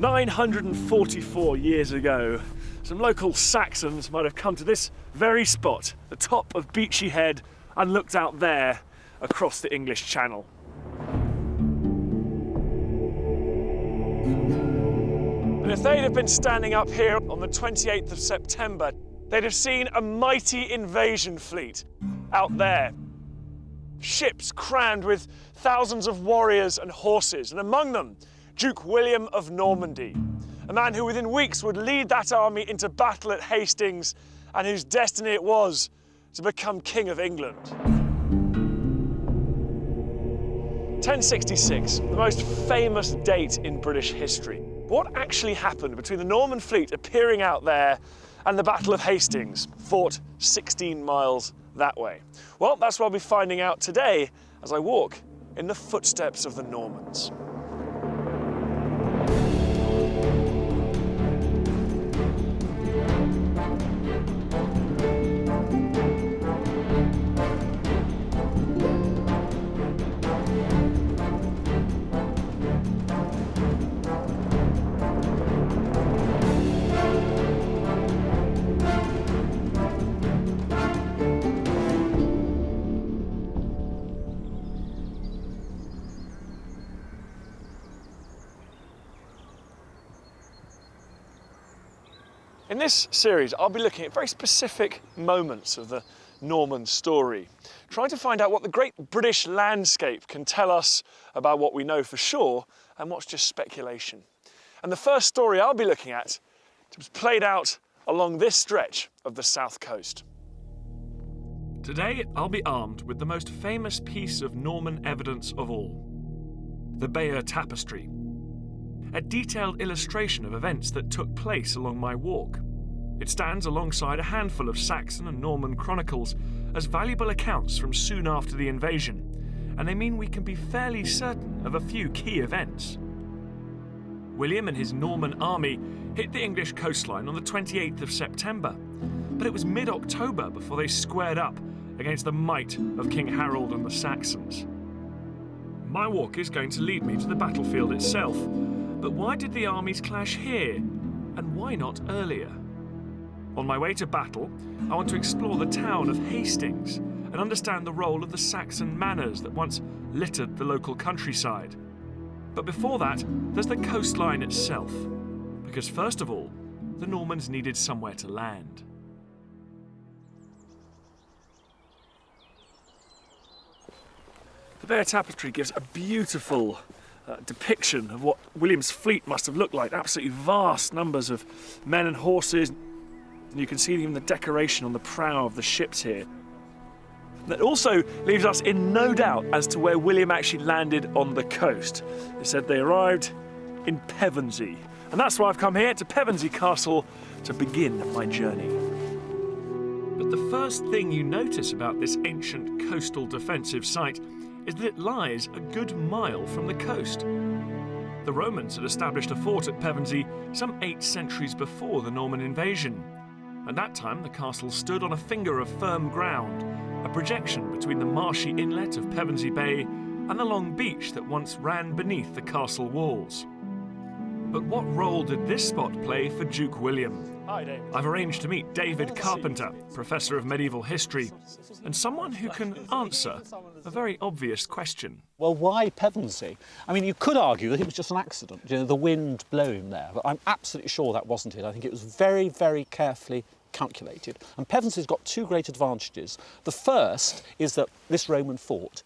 944 years ago, some local Saxons might have come to this very spot, the top of Beachy Head, and looked out there across the English Channel. And if they'd have been standing up here on the 28th of September, they'd have seen a mighty invasion fleet out there. Ships crammed with thousands of warriors and horses, and among them, Duke William of Normandy, a man who within weeks would lead that army into battle at Hastings and whose destiny it was to become King of England. 1066, the most famous date in British history. What actually happened between the Norman fleet appearing out there and the Battle of Hastings, fought 16 miles that way? Well, that's what I'll be finding out today as I walk in the footsteps of the Normans. In this series, I'll be looking at very specific moments of the Norman story, trying to find out what the great British landscape can tell us about what we know for sure and what's just speculation. And the first story I'll be looking at was played out along this stretch of the south coast. Today, I'll be armed with the most famous piece of Norman evidence of all, the Bayeux Tapestry. A detailed illustration of events that took place along my walk. It stands alongside a handful of Saxon and Norman chronicles as valuable accounts from soon after the invasion, and they mean we can be fairly certain of a few key events. William and his Norman army hit the English coastline on the 28th of September, but it was mid-October before they squared up against the might of King Harold and the Saxons. My walk is going to lead me to the battlefield itself. But why did the armies clash here, and why not earlier? On my way to battle, I want to explore the town of Hastings and understand the role of the Saxon manors that once littered the local countryside. But before that, there's the coastline itself, because first of all, the Normans needed somewhere to land. The Bayeux Tapestry gives a beautiful depiction of what William's fleet must have looked like. Absolutely vast numbers of men and horses, and you can see even the decoration on the prow of the ships here. That also leaves us in no doubt as to where William actually landed on the coast. They said they arrived in Pevensey, and that's why I've come here to Pevensey Castle to begin my journey. But the first thing you notice about this ancient coastal defensive site is that it lies a good mile from the coast. The Romans had established a fort at Pevensey some 8 centuries before the Norman invasion. At that time, the castle stood on a finger of firm ground, a projection between the marshy inlet of Pevensey Bay and the long beach that once ran beneath the castle walls. But what role did this spot play for Duke William? Hi, David. I've arranged to meet David Carpenter, Professor of Medieval History, and someone who can answer a very obvious question. Well, why Pevensey? I mean, you could argue that it was just an accident, you know, the wind blowing there, but I'm absolutely sure that wasn't it. I think it was very, very carefully calculated. And Pevensey's got 2 great advantages. The first is that this Roman fort,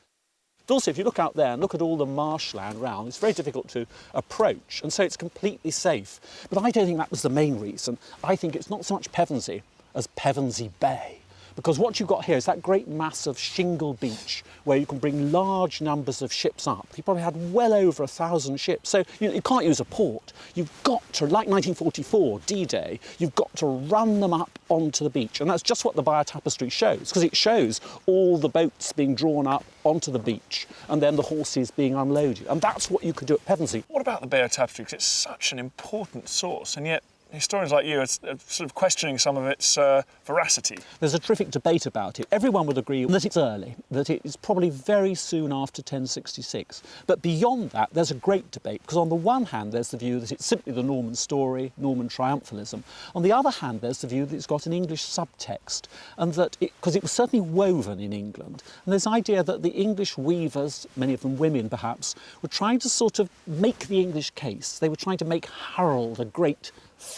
but also, if you look out there and look at all the marshland round, it's very difficult to approach, and so it's completely safe. But I don't think that was the main reason. I think it's not so much Pevensey as Pevensey Bay. Because what you've got here is that great mass of shingle beach where you can bring large numbers of ships up. You probably had well over 1,000 ships. So you can't use a port. You've got to, like 1944, D-Day, you've got to run them up onto the beach. And that's just what the Bayeux Tapestry shows, because it shows all the boats being drawn up onto the beach and then the horses being unloaded. And that's what you could do at Pevensey. What about the Bayeux Tapestry? Because it's such an important source, and yet historians like you are sort of questioning some of its veracity. There's a terrific debate about it. Everyone would agree that it's early, that it is probably very soon after 1066. But beyond that, there's a great debate, because on the one hand, there's the view that it's simply the Norman story, Norman triumphalism. On the other hand, there's the view that it's got an English subtext, and that because it was certainly woven in England, and this idea that the English weavers, many of them women perhaps, were trying to sort of make the English case. They were trying to make Harold a great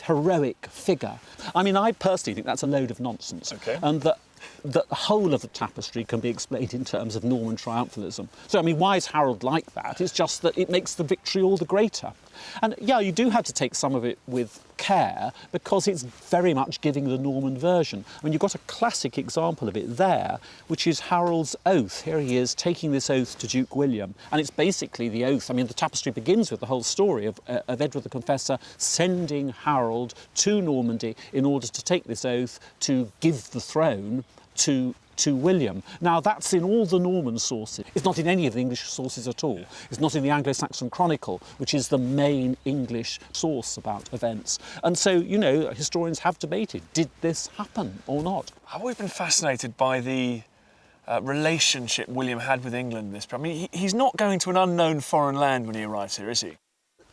heroic figure. I mean, I personally think that's a load of nonsense. Okay. And that the whole of the tapestry can be explained in terms of Norman triumphalism. So, I mean, why is Harold like that? It's just that it makes the victory all the greater. And, yeah, you do have to take some of it with care, because it's very much giving the Norman version. I mean, you've got a classic example of it there, which is Harold's oath. Here he is taking this oath to Duke William, and it's basically the oath. I mean, the tapestry begins with the whole story of Edward the Confessor sending Harold to Normandy in order to take this oath to give the throne to William. Now, that's in all the Norman sources. It's not in any of the English sources at all. It's not in the Anglo-Saxon Chronicle, which is the main English source about events. And so, you know, historians have debated, did this happen or not? I've always been fascinated by the relationship William had with England in this. I mean, he's not going to an unknown foreign land when he arrives here, is he?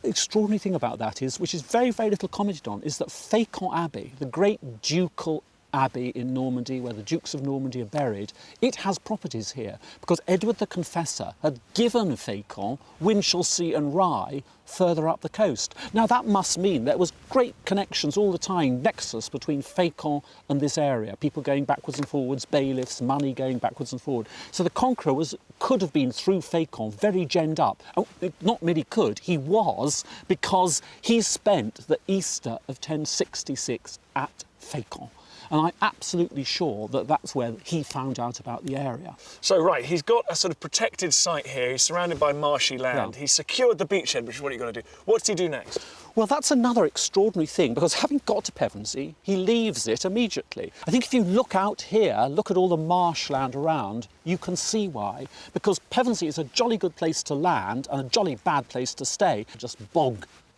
The extraordinary thing about that is, which is very, very little commented on, is that Fécamp Abbey, the great ducal abbey in Normandy, where the Dukes of Normandy are buried, it has properties here, because Edward the Confessor had given Fécamp Winchelsea and Rye further up the coast. Now, that must mean there was great connections all the time, nexus between Fécamp and this area, people going backwards and forwards, bailiffs, money going backwards and forward. So the conqueror could have been, through Fécamp, very genned up. Oh, not merely could, he was, because he spent the Easter of 1066 at Fécamp. And I'm absolutely sure that that's where he found out about the area. So, right, he's got a sort of protected site here. He's surrounded by marshy land. Yeah. He's secured the beachhead, which is what you've got to do. What does he do next? Well, that's another extraordinary thing, because having got to Pevensey, he leaves it immediately. I think if you look out here, look at all the marshland around, you can see why. Because Pevensey is a jolly good place to land and a jolly bad place to stay. Just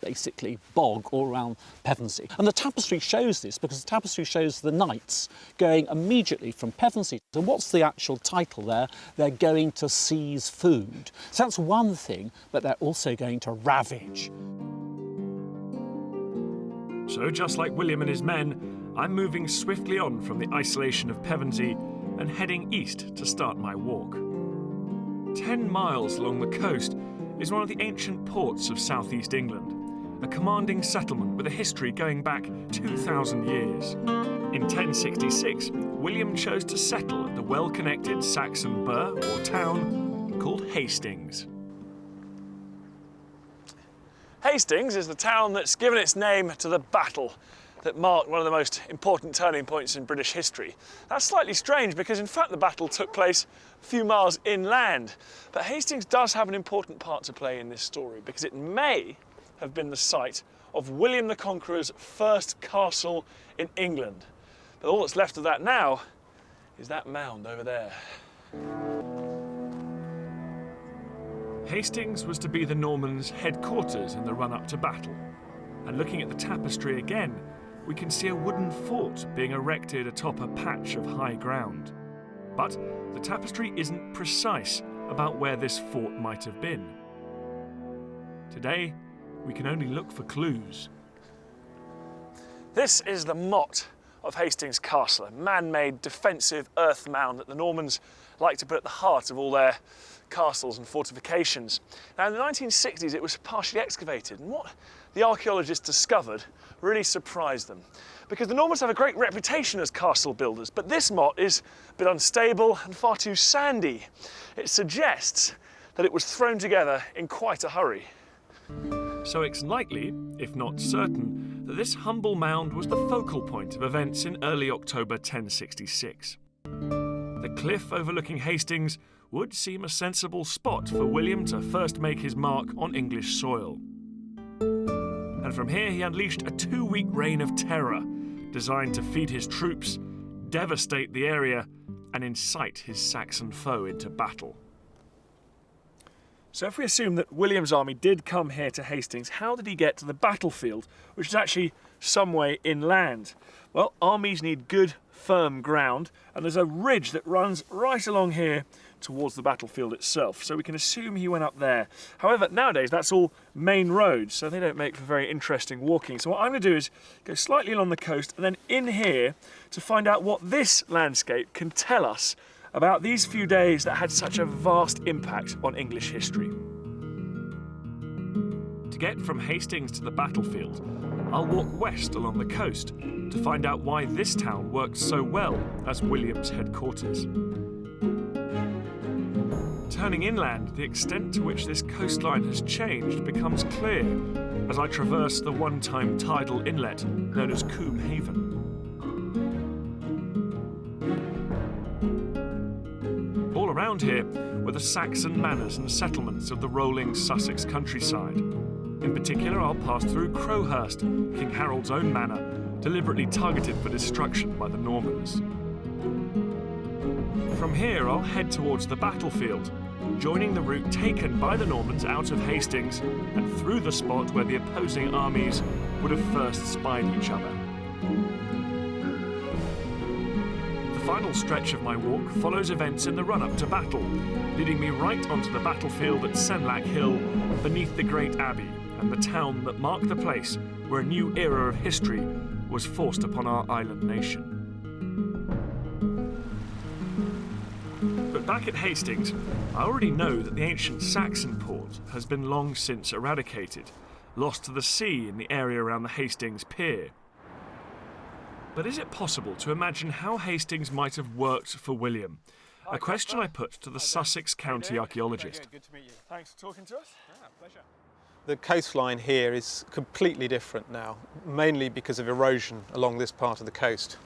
basically bog all around Pevensey. And the tapestry shows this, because the tapestry shows the knights going immediately from Pevensey. And what's the actual title there? They're going to seize food. So that's one thing, but they're also going to ravage. So, just like William and his men, I'm moving swiftly on from the isolation of Pevensey and heading east to start my walk. 10 miles along the coast is one of the ancient ports of southeast England, a commanding settlement with a history going back 2,000 years. In 1066, William chose to settle at the well-connected Saxon burh or town called Hastings. Hastings is the town that's given its name to the battle that marked one of the most important turning points in British history. That's slightly strange, because in fact the battle took place a few miles inland. But Hastings does have an important part to play in this story, because it may have been the site of William the Conqueror's first castle in England. But all that's left of that now is that mound over there. Hastings was to be the Normans' headquarters in the run-up to battle. And looking at the tapestry again, we can see a wooden fort being erected atop a patch of high ground. But the tapestry isn't precise about where this fort might have been. Today, we can only look for clues. This is the motte of Hastings Castle, a man-made defensive earth mound that the Normans like to put at the heart of all their castles and fortifications. Now, in the 1960s, it was partially excavated, and what the archaeologists discovered really surprised them, because the Normans have a great reputation as castle builders, but this motte is a bit unstable and far too sandy. It suggests that it was thrown together in quite a hurry. So it's likely, if not certain, that this humble mound was the focal point of events in early October 1066. The cliff overlooking Hastings would seem a sensible spot for William to first make his mark on English soil. And from here he unleashed a 2-week reign of terror, designed to feed his troops, devastate the area, and incite his Saxon foe into battle. So if we assume that William's army did come here to Hastings, how did he get to the battlefield, which is actually some way inland. Well, armies need good, firm ground, and there's a ridge that runs right along here towards the battlefield itself, so we can assume he went up there. However, nowadays that's all main roads, so they don't make for very interesting walking. So what I'm going to do is go slightly along the coast and then in here to find out what this landscape can tell us about these few days that had such a vast impact on English history. To get from Hastings to the battlefield, I'll walk west along the coast to find out why this town worked so well as William's headquarters. Turning inland, the extent to which this coastline has changed becomes clear as I traverse the one-time tidal inlet known as Coomhaven. All around here were the Saxon manors and settlements of the rolling Sussex countryside. In particular, I'll pass through Crowhurst, King Harold's own manor, deliberately targeted for destruction by the Normans. From here, I'll head towards the battlefield, joining the route taken by the Normans out of Hastings and through the spot where the opposing armies would have first spied each other. The final stretch of my walk follows events in the run-up to battle, leading me right onto the battlefield at Senlac Hill, beneath the great abbey and the town that marked the place where a new era of history was forced upon our island nation. But back at Hastings, I already know that the ancient Saxon port has been long since eradicated, lost to the sea in the area around the Hastings pier. But is it possible to imagine how Hastings might have worked for William? A question I put to the Sussex County archaeologist. Good to meet you. Thanks for talking to us. Pleasure. The coastline here is completely different now, mainly because of erosion along this part of the coast.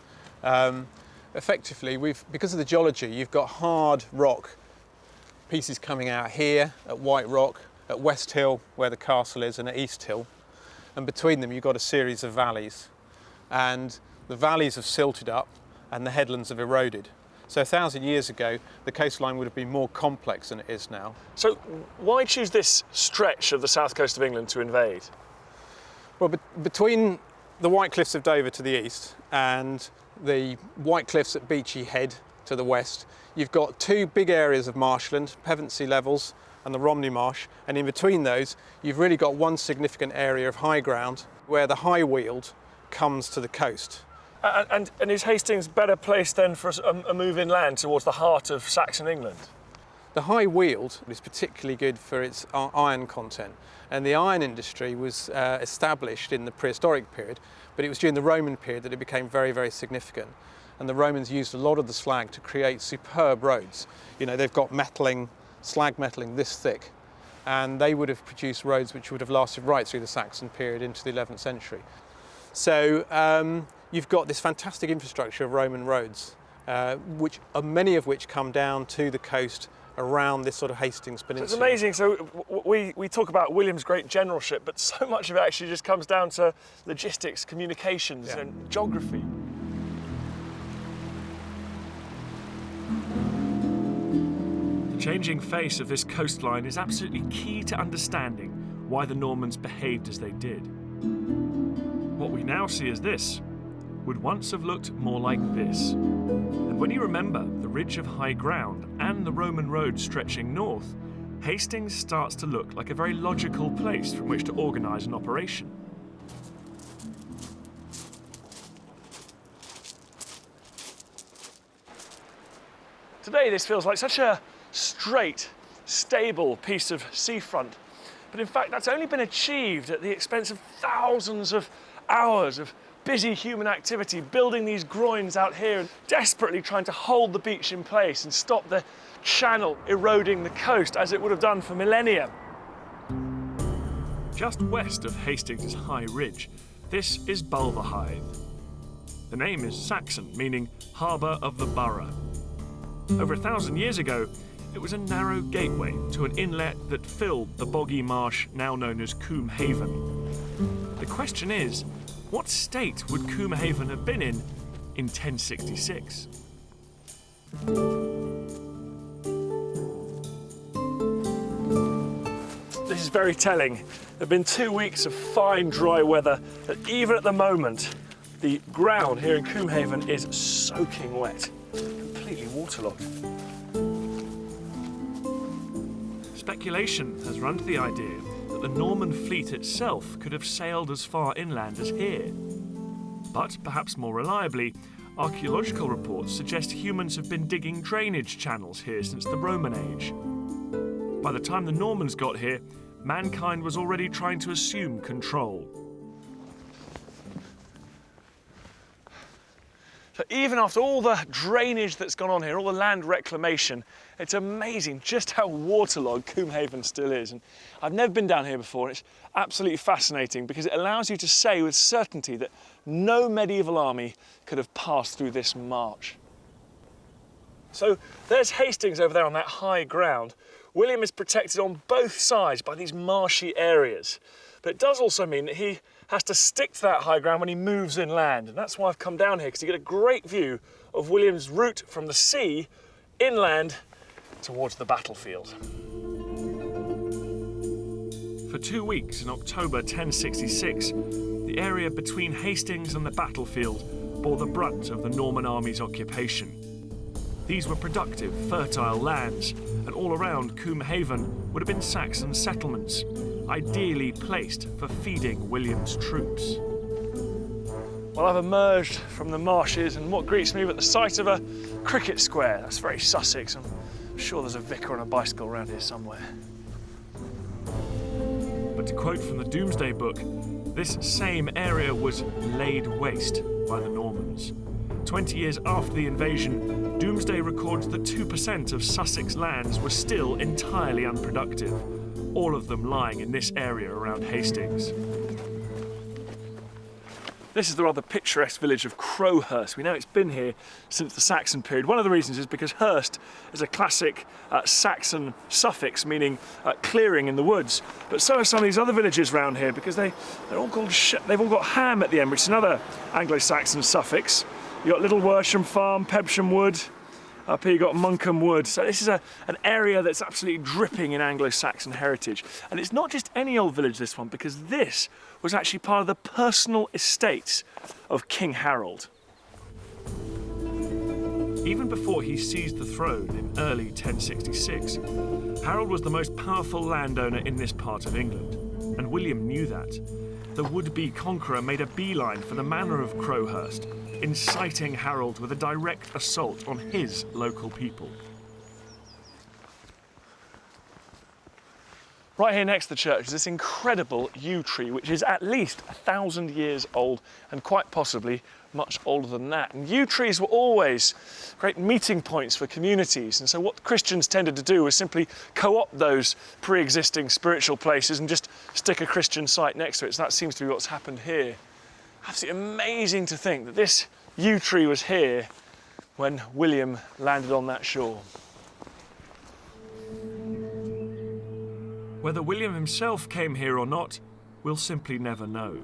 Effectively, because of the geology, you've got hard rock pieces coming out here at White Rock, at West Hill, where the castle is, and at East Hill. And between them, you've got a series of valleys. And the valleys have silted up and the headlands have eroded. So 1,000 years ago, the coastline would have been more complex than it is now. So why choose this stretch of the south coast of England to invade? Well, between the White Cliffs of Dover to the east and the White Cliffs at Beachy Head to the west, you've got two big areas of marshland, Pevensey levels and the Romney Marsh, and in between those you've really got one significant area of high ground where the High Weald comes to the coast. And is Hastings better placed then for a move inland towards the heart of Saxon England? The High Weald is particularly good for its iron content, and the iron industry was established in the prehistoric period, but it was during the Roman period that it became very, very significant. And the Romans used a lot of the slag to create superb roads. You know, they've got metalling, slag metalling this thick, and they would have produced roads which would have lasted right through the Saxon period into the 11th century. So you've got this fantastic infrastructure of Roman roads, many of which come down to the coast around this sort of Hastings Peninsula. So it's amazing. So we talk about William's great generalship, but so much of it actually just comes down to logistics, communications, and geography. The changing face of this coastline is absolutely key to understanding why the Normans behaved as they did. What we now see as this would once have looked more like this. And when you remember the ridge of high ground and the Roman road stretching north, Hastings starts to look like a very logical place from which to organise an operation. Today this feels like such a straight, stable piece of seafront, but in fact that's only been achieved at the expense of thousands of hours of busy human activity, building these groins out here and desperately trying to hold the beach in place and stop the channel eroding the coast as it would have done for millennia. Just west of Hastings' high ridge, this is Bulverhithe. The name is Saxon, meaning harbour of the borough. Over 1,000 years ago, it was a narrow gateway to an inlet that filled the boggy marsh now known as Coomhaven. The question is, what state would Coomhaven have been in 1066? This is very telling. There have been 2 weeks of fine, dry weather, but even at the moment, the ground here in Coomhaven is soaking wet, completely waterlogged. Speculation has run to the idea that the Norman fleet itself could have sailed as far inland as here. But perhaps more reliably, archaeological reports suggest humans have been digging drainage channels here since the Roman age. By the time the Normans got here, mankind was already trying to assume control. So even after all the drainage that's gone on here, all the land reclamation, it's amazing just how waterlogged Coomhaven still is. And I've never been down here before, and it's absolutely fascinating because it allows you to say with certainty that no medieval army could have passed through this march. So there's Hastings over there on that high ground. William is protected on both sides by these marshy areas. But it does also mean that he has to stick to that high ground when he moves inland. And that's why I've come down here, because you get a great view of William's route from the sea inland towards the battlefield. For 2 weeks in October 1066, the area between Hastings and the battlefield bore the brunt of the Norman army's occupation. These were productive, fertile lands, and all around Coomhaven would have been Saxon settlements, ideally placed for feeding William's troops. Well, I've emerged from the marshes, and what greets me but the sight of a cricket square. That's very Sussex. I'm sure there's a vicar on a bicycle around here somewhere. But to quote from the Domesday Book, this same area was laid waste by the Normans. 20 years after the invasion, Domesday records that 2% of Sussex lands were still entirely unproductive, all of them lying in this area around Hastings. This is the rather picturesque village of Crowhurst. We know it's been here since the Saxon period. One of the reasons is because Hurst is a classic Saxon suffix meaning clearing in the woods. But so are some of these other villages around here because they've all got ham at the end, which is another Anglo-Saxon suffix. You've got Little Worsham Farm, Pebsham Wood. Up here you've got Monkham Wood. So this is an area that's absolutely dripping in Anglo-Saxon heritage. And it's not just any old village, this one, because this was actually part of the personal estates of King Harold. Even before he seized the throne in early 1066, Harold was the most powerful landowner in this part of England, and William knew that. The would-be conqueror made a beeline for the manor of Crowhurst, inciting Harold with a direct assault on his local people. Right here next to the church is this incredible yew tree, which is at least 1,000 years old and quite possibly much older than that. And yew trees were always great meeting points for communities, and so what Christians tended to do was simply co-opt those pre-existing spiritual places and just stick a Christian site next to it. So that seems to be what's happened here. Absolutely amazing to think that this yew tree was here when William landed on that shore. Whether William himself came here or not, we'll simply never know.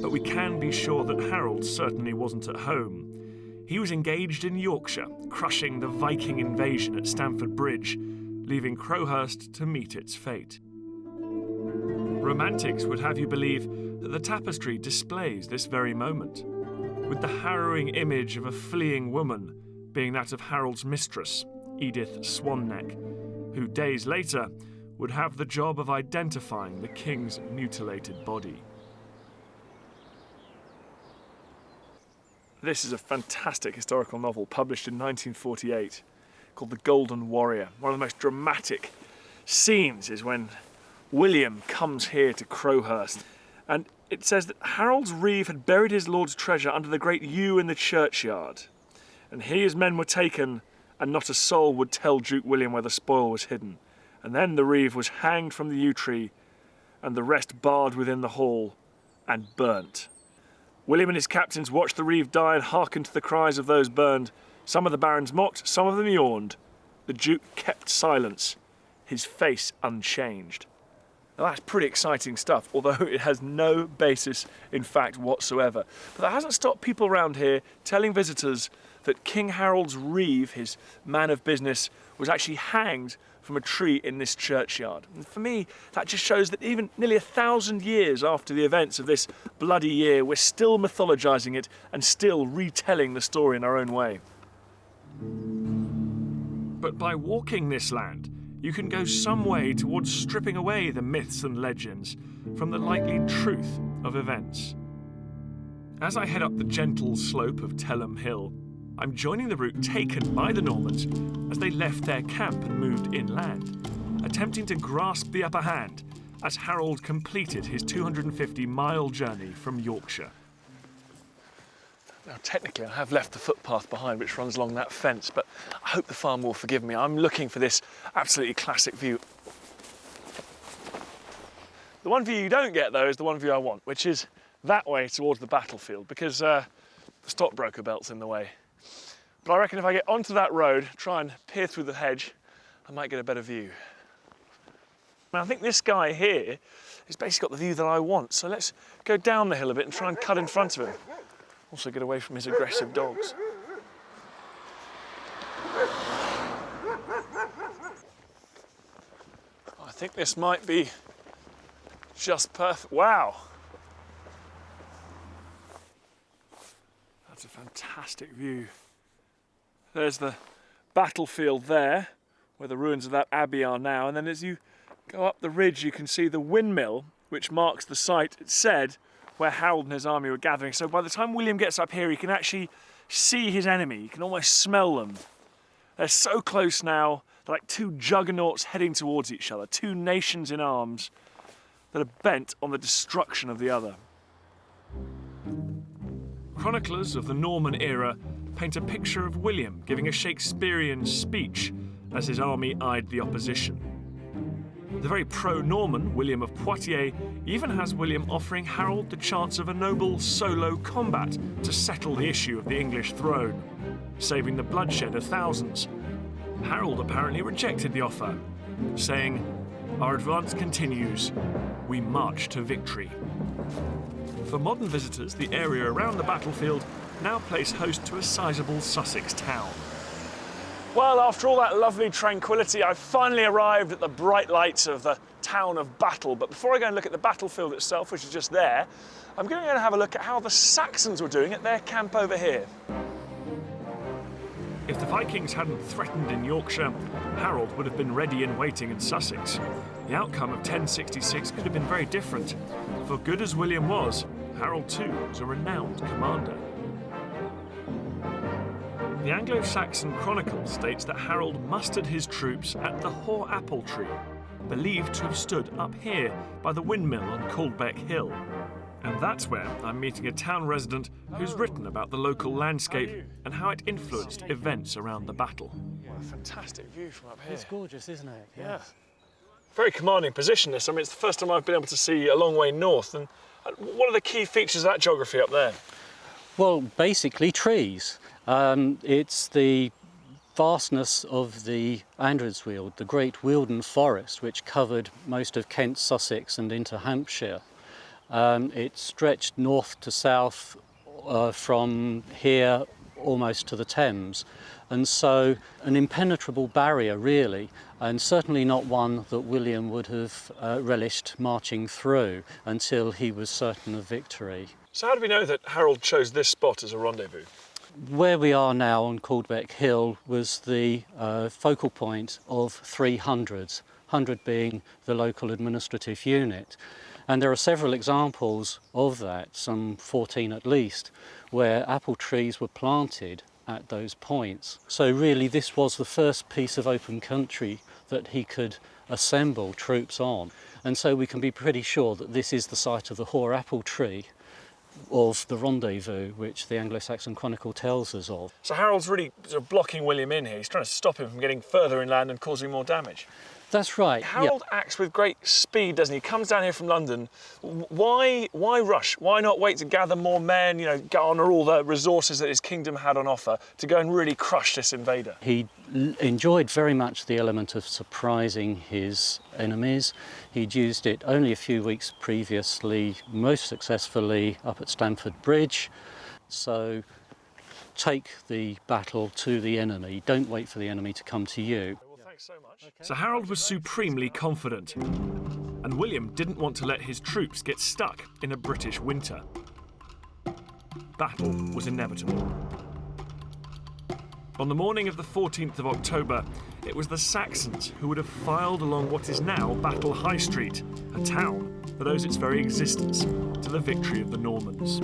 But we can be sure that Harold certainly wasn't at home. He was engaged in Yorkshire, crushing the Viking invasion at Stamford Bridge, leaving Crowhurst to meet its fate. Romantics would have you believe that the tapestry displays this very moment, with the harrowing image of a fleeing woman being that of Harold's mistress, Edith Swanneck, who days later would have the job of identifying the king's mutilated body. This is a fantastic historical novel published in 1948 called The Golden Warrior. One of the most dramatic scenes is when William comes here to Crowhurst, and it says that Harold's reeve had buried his lord's treasure under the great yew in the churchyard, and he and his men were taken, and not a soul would tell Duke William where the spoil was hidden. And then the reeve was hanged from the yew tree, and the rest barred within the hall and burnt. William and his captains watched the reeve die and hearkened to the cries of those burned. Some of the barons mocked, some of them yawned. The Duke kept silence, his face unchanged. Now that's pretty exciting stuff, although it has no basis in fact whatsoever. But that hasn't stopped people around here telling visitors that King Harold's reeve, his man of business, was actually hanged from a tree in this churchyard. And for me, that just shows that even nearly 1,000 years after the events of this bloody year, we're still mythologising it and still retelling the story in our own way. But by walking this land, you can go some way towards stripping away the myths and legends from the likely truth of events. As I head up the gentle slope of Telum Hill, I'm joining the route taken by the Normans as they left their camp and moved inland, attempting to grasp the upper hand as Harold completed his 250-mile journey from Yorkshire. Now, technically, I have left the footpath behind which runs along that fence, but I hope the farm will forgive me. I'm looking for this absolutely classic view. The one view you don't get, though, is the one view I want, which is that way towards the battlefield, because the stockbroker belt's in the way. But I reckon if I get onto that road, try and peer through the hedge, I might get a better view. Now, I think this guy here has basically got the view that I want, so let's go down the hill a bit and try and cut in front of him. Also get away from his aggressive dogs. I think this might be just perfect. Wow! That's a fantastic view. There's the battlefield there, where the ruins of that abbey are now, and then as you go up the ridge you can see the windmill, which marks the site, it said, where Harold and his army were gathering. So by the time William gets up here, he can actually see his enemy. He can almost smell them. They're so close now, they're like two juggernauts heading towards each other, two nations in arms that are bent on the destruction of the other. Chroniclers of the Norman era paint a picture of William giving a Shakespearean speech as his army eyed the opposition. The very pro-Norman William of Poitiers even has William offering Harold the chance of a noble solo combat to settle the issue of the English throne, saving the bloodshed of thousands. Harold apparently rejected the offer, saying, "Our advance continues. We march to victory." For modern visitors, the area around the battlefield now plays host to a sizable Sussex town. Well, after all that lovely tranquility, I've finally arrived at the bright lights of the town of Battle. But before I go and look at the battlefield itself, which is just there, I'm going to have a look at how the Saxons were doing at their camp over here. If the Vikings hadn't threatened in Yorkshire, Harold would have been ready and waiting in Sussex. The outcome of 1066 could have been very different. For good as William was, Harold too was a renowned commander. The Anglo-Saxon Chronicle states that Harold mustered his troops at the Hoar Apple Tree, believed to have stood up here by the windmill on Coldbeck Hill. And that's where I'm meeting a town resident who's written about the local landscape and how it influenced events around the battle. What a fantastic view from up here. It's gorgeous, isn't it? Yeah. Very commanding position this. I mean, it's the first time I've been able to see a long way north. And what are the key features of that geography up there? Well, basically trees. It's the vastness of the Andredsweald, the great Wealden forest, which covered most of Kent, Sussex and into Hampshire. It stretched north to south from here almost to the Thames, and so an impenetrable barrier really, and certainly not one that William would have relished marching through until he was certain of victory. So how do we know that Harold chose this spot as a rendezvous? Where we are now on Coldbeck Hill was the focal point of 300s, 100 being the local administrative unit. And there are several examples of that, some 14 at least, where apple trees were planted at those points. So really this was the first piece of open country that he could assemble troops on. And so we can be pretty sure that this is the site of the Hoar Apple Tree, of the rendezvous which the Anglo-Saxon Chronicle tells us of. So Harold's really sort of blocking William in here. He's trying to stop him from getting further inland and causing more damage. That's right. Harold acts with great speed, doesn't he? He comes down here from London. Why rush? Why not wait to gather more men, garner all the resources that his kingdom had on offer to go and really crush this invader? He enjoyed very much the element of surprising his enemies. He'd used it only a few weeks previously, most successfully up at Stamford Bridge. So take the battle to the enemy. Don't wait for the enemy to come to you. Thanks so much. Okay. So Harold was supremely confident, and William didn't want to let his troops get stuck in a British winter. Battle was inevitable. On the morning of the 14th of October, it was the Saxons who would have filed along what is now Battle High Street, a town that owes its very existence to the victory of the Normans.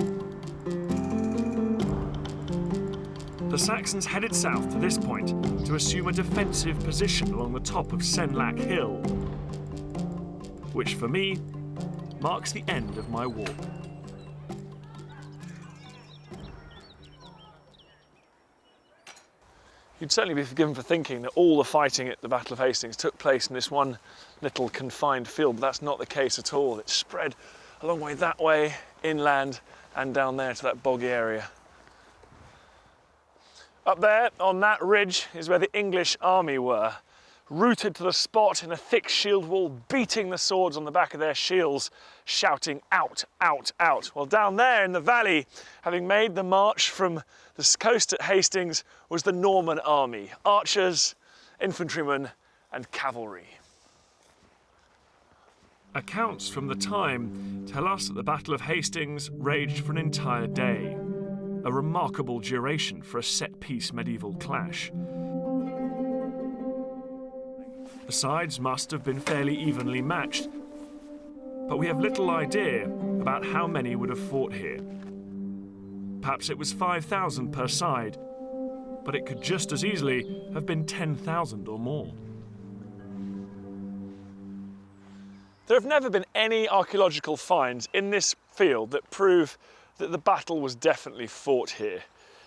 The Saxons headed south to this point to assume a defensive position along the top of Senlac Hill, which for me marks the end of my walk. You'd certainly be forgiven for thinking that all the fighting at the Battle of Hastings took place in this one little confined field, but that's not the case at all. It's spread a long way that way, inland, and down there to that boggy area. Up there, on that ridge, is where the English army were, rooted to the spot in a thick shield wall, beating the swords on the back of their shields, shouting, "Out, out, out." Well, down there in the valley, having made the march from the coast at Hastings, was the Norman army, archers, infantrymen, and cavalry. Accounts from the time tell us that the Battle of Hastings raged for an entire day, a remarkable duration for a set-piece medieval clash. The sides must have been fairly evenly matched, but we have little idea about how many would have fought here. Perhaps it was 5,000 per side, but it could just as easily have been 10,000 or more. There have never been any archaeological finds in this field that prove that the battle was definitely fought here.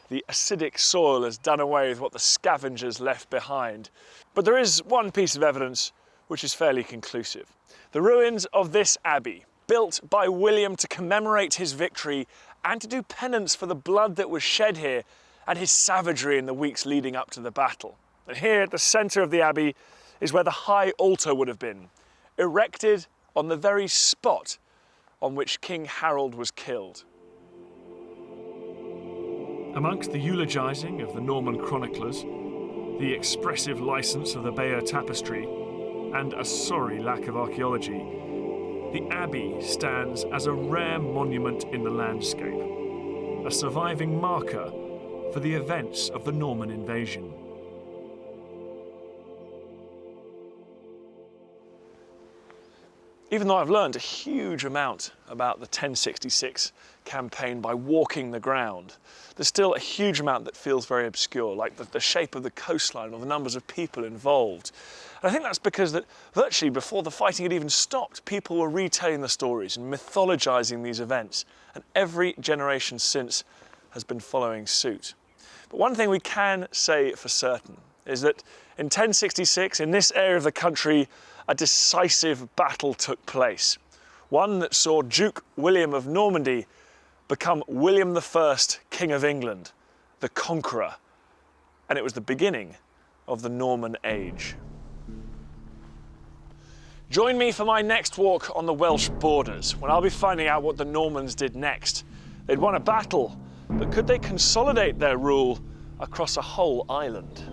The acidic soil has done away with what the scavengers left behind. But there is one piece of evidence which is fairly conclusive. The ruins of this abbey, built by William to commemorate his victory and to do penance for the blood that was shed here and his savagery in the weeks leading up to the battle. And here at the centre of the abbey is where the high altar would have been, erected on the very spot on which King Harold was killed. Amongst the eulogising of the Norman chroniclers, the expressive licence of the Bayeux Tapestry, and a sorry lack of archaeology, the abbey stands as a rare monument in the landscape, a surviving marker for the events of the Norman invasion. Even though I've learned a huge amount about the 1066 campaign by walking the ground, there's still a huge amount that feels very obscure, like the shape of the coastline or the numbers of people involved. And I think that's because that virtually before the fighting had even stopped, people were retelling the stories and mythologising these events, and every generation since has been following suit. But one thing we can say for certain is that in 1066, in this area of the country, a decisive battle took place, one that saw Duke William of Normandy become William I, King of England, the Conqueror, and it was the beginning of the Norman Age. Join me for my next walk on the Welsh borders, when I'll be finding out what the Normans did next. They'd won a battle, but could they consolidate their rule across a whole island?